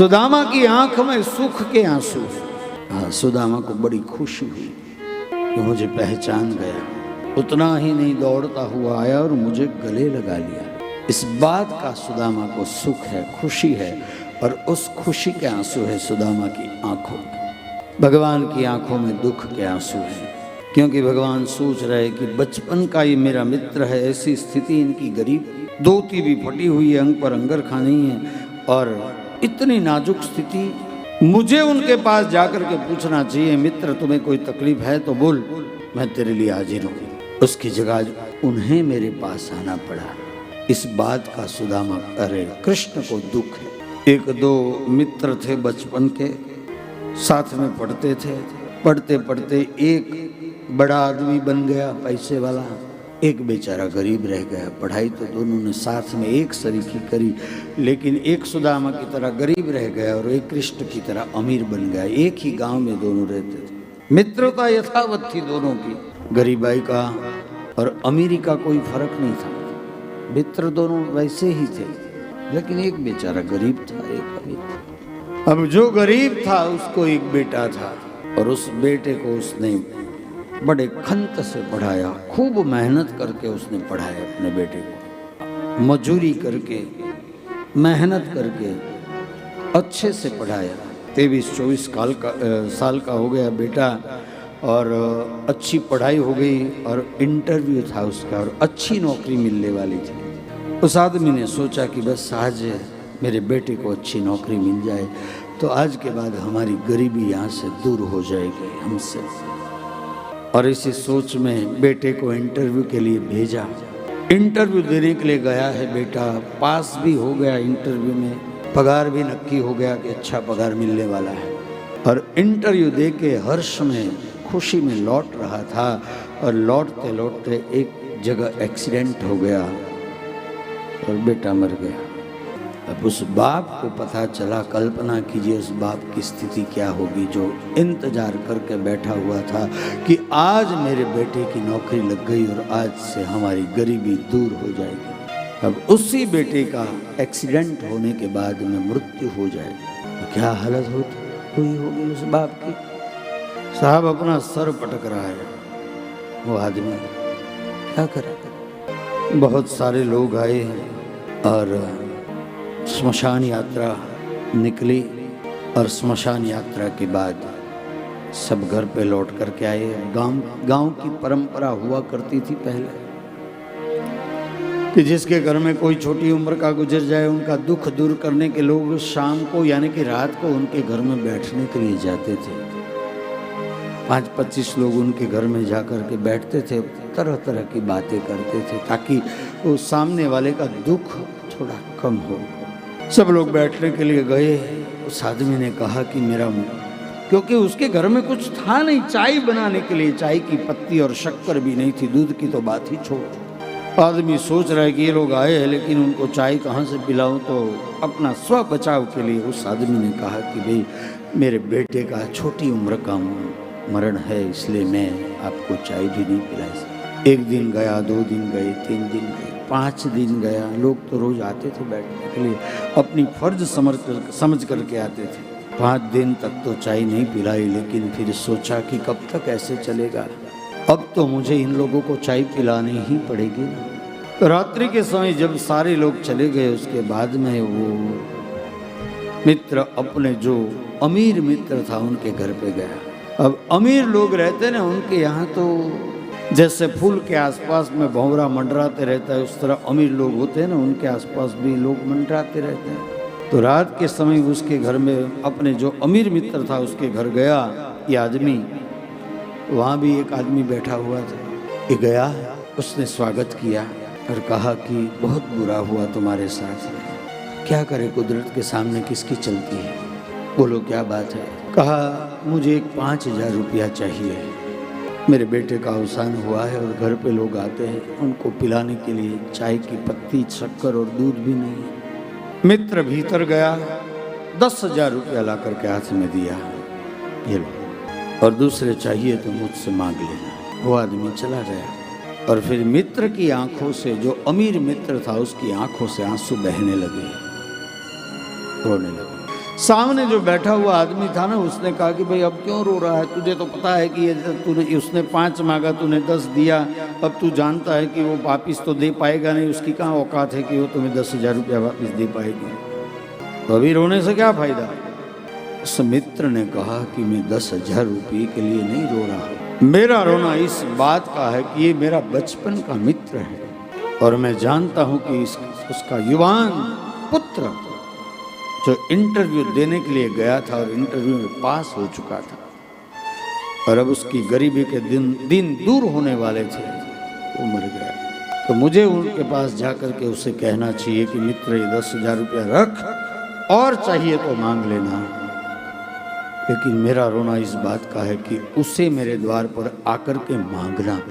सुदामा की आंख में सुख के आंसू। हाँ, सुदामा को बड़ी खुशी हुई कि मुझे पहचान गया। उतना ही नहीं, दौड़ता हुआ आया और मुझे गले लगा लिया। इस बात का सुदामा को सुख है, खुशी है, और उस खुशी के आंसू है सुदामा की आंखों में। भगवान की आंखों में दुख के आंसू है, क्योंकि भगवान सोच रहे कि बचपन का ये मेरा मित्र है, ऐसी स्थिति इनकी गरीब, धोती भी फटी हुई है, अंग पर अंगरखा नहीं है, और इतनी नाजुक स्थिति। मुझे उनके पास जाकर के पूछना चाहिए, मित्र तुम्हें कोई तकलीफ है तो बोल, मैं तेरे लिए हाजिर हूँ। उसकी जगह उन्हें मेरे पास आना पड़ा। इस बात का सुदामा, अरे कृष्ण को दुख है। एक दो मित्र थे बचपन के, साथ में पढ़ते थे। पढ़ते पढ़ते एक बड़ा आदमी बन गया, पैसे वाला, एक बेचारा गरीब रह गया। पढ़ाई तो दोनों ने साथ में एक सरीखी करी, लेकिन एक सुदामा की तरह गरीब रह गया और एक कृष्ण की तरह अमीर बन गया। एक ही गांव में दोनों रहते थे। मित्रता यथावत थी दोनों की, गरीबाई का और अमीरी का कोई फर्क नहीं था। मित्र दोनों वैसे ही थे, लेकिन एक बेचारा गरीब था, एक अमीर था। अब जो गरीब था उसको एक बेटा था, और उस बेटे को उसने बड़े खंत से पढ़ाया। खूब मेहनत करके उसने पढ़ाया अपने बेटे को, मजूरी करके, मेहनत करके अच्छे से पढ़ाया। 23-24 साल का हो गया बेटा, और अच्छी पढ़ाई हो गई, और इंटरव्यू था उसका, और अच्छी नौकरी मिलने वाली थी। उस आदमी ने सोचा कि बस आज मेरे बेटे को अच्छी नौकरी मिल जाए तो आज के बाद हमारी गरीबी यहाँ से दूर हो जाएगी हमसे। और इसी सोच में बेटे को इंटरव्यू के लिए भेजा। इंटरव्यू देने के लिए गया है बेटा, पास भी हो गया इंटरव्यू में, पगार भी नक्की हो गया कि अच्छा पगार मिलने वाला है। और इंटरव्यू दे के हर्ष में, खुशी में लौट रहा था, और लौटते लौटते एक जगह एक्सीडेंट हो गया और बेटा मर गया। अब उस बाप को पता चला, कल्पना कीजिए उस बाप की स्थिति क्या होगी, जो इंतजार करके बैठा हुआ था कि आज मेरे बेटे की नौकरी लग गई और आज से हमारी गरीबी दूर हो जाएगी। अब उसी बेटे का एक्सीडेंट होने के बाद में मृत्यु हो जाएगी तो क्या हालत हुई होगी उस बाप की। साहब अपना सर पटक रहा है वो आदमी, क्या करे। बहुत सारे लोग आए हैं और श्मशान यात्रा निकली, और श्मशान यात्रा के बाद सब घर पे लौट करके आए। गांव की परंपरा हुआ करती थी पहले कि जिसके घर में कोई छोटी उम्र का गुजर जाए, उनका दुख दूर करने के लोग शाम को यानी कि रात को उनके घर में बैठने के लिए जाते थे। 5-25 लोग उनके घर में जाकर के बैठते थे, तरह तरह की बातें करते थे ताकि वो सामने वाले का दुख थोड़ा कम हो। सब लोग बैठने के लिए गए। उस आदमी ने कहा कि मेरा, क्योंकि उसके घर में कुछ था नहीं चाय बनाने के लिए, चाय की पत्ती और शक्कर भी नहीं थी, दूध की तो बात ही छोड़। आदमी सोच रहा है कि ये लोग आए हैं लेकिन उनको चाय कहाँ से पिलाऊं, तो अपना स्व बचाव के लिए उस आदमी ने कहा कि भाई मेरे बेटे का छोटी उम्र का मरण है, इसलिए मैं आपको चाय भी नहीं पिलाई सकता। 1 दिन गया, 2 दिन गए, 3 दिन गए, 5 दिन गया। लोग तो रोज आते थे बैठने के लिए, अपनी फर्ज समझ करके आते थे। 5 दिन तक तो चाय नहीं पिलाई, लेकिन फिर सोचा कि कब तक ऐसे चलेगा, अब तो मुझे इन लोगों को चाय पिलानी ही पड़ेगी। तो रात्रि के समय जब सारे लोग चले गए, उसके बाद में वो मित्र अपने जो अमीर मित्र था उनके घर पे गया। अब अमीर लोग रहते ना उनके यहाँ, तो जैसे फूल के आसपास में भंवरा मंडराते रहता है, उस तरह अमीर लोग होते हैं ना, उनके आसपास भी लोग मंडराते रहते हैं। तो रात के समय उसके घर में, अपने जो अमीर मित्र था उसके घर गया ये आदमी। वहाँ भी एक आदमी बैठा हुआ था। ये गया, उसने स्वागत किया और कहा कि बहुत बुरा हुआ तुम्हारे साथ, क्या करे कुदरत के सामने किसकी चलती है, बोलो क्या बात है। कहा मुझे 5000 रुपया चाहिए, मेरे बेटे का अवसान हुआ है और घर पे लोग आते हैं, उनको पिलाने के लिए चाय की पत्ती, शक्कर और दूध भी नहीं है। मित्र भीतर गया, 10,000 रुपया ला करके हाथ में दिया, ये लो, और दूसरे चाहिए तो मुझसे मांग लेना। वो आदमी चला गया और फिर मित्र की आंखों से, जो अमीर मित्र था उसकी आंखों से आंसू बहने लगे, रोने लगे। सामने जो बैठा हुआ आदमी था ना, उसने कहा कि भाई अब क्यों रो रहा है, तुझे तो पता है कि ये तूने, उसने 5 मांगा, तूने 10 दिया, अब तू जानता है कि वो वापिस तो दे पाएगा नहीं, उसकी कहाँ औकात है कि वो तुम्हें 10,000 रुपया वापिस दे पाएगी, तो अभी रोने से क्या फायदा। उस मित्र ने कहा कि मैं 10,000 रुपये के लिए नहीं रो रहा, मेरा रोना इस बात का है कि ये मेरा बचपन का मित्र है और मैं जानता हूँ कि उसका युवान पुत्र जो इंटरव्यू देने के लिए गया था और इंटरव्यू में पास हो चुका था और अब उसकी गरीबी के दिन दूर होने वाले थे, वो मर गया। तो मुझे उनके पास जाकर के उसे कहना चाहिए कि मित्र ये 10,000 रुपया रख और चाहिए तो मांग लेना, लेकिन मेरा रोना इस बात का है कि उसे मेरे द्वार पर आकर के मांगना।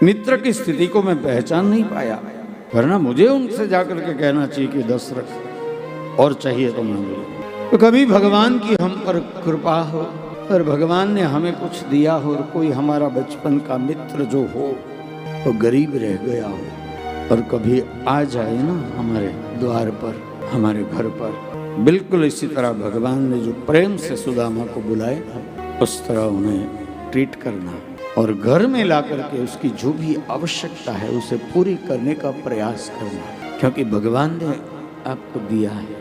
मित्र की स्थिति को मैं पहचान नहीं पाया, वरना मुझे उनसे जाकर के कहना चाहिए कि 10 रख और चाहिए तो मांग लो। तो कभी भगवान की हम पर कृपा हो और भगवान ने हमें कुछ दिया हो और कोई हमारा बचपन का मित्र जो हो वो गरीब रह गया हो और कभी आ जाए ना हमारे द्वार पर, हमारे घर पर, बिल्कुल इसी तरह भगवान ने जो प्रेम से सुदामा को बुलाया उस तरह उन्हें ट्रीट करना और घर में ला करके उसकी जो भी आवश्यकता है उसे पूरी करने का प्रयास करना, क्योंकि भगवान ने आपको दिया है।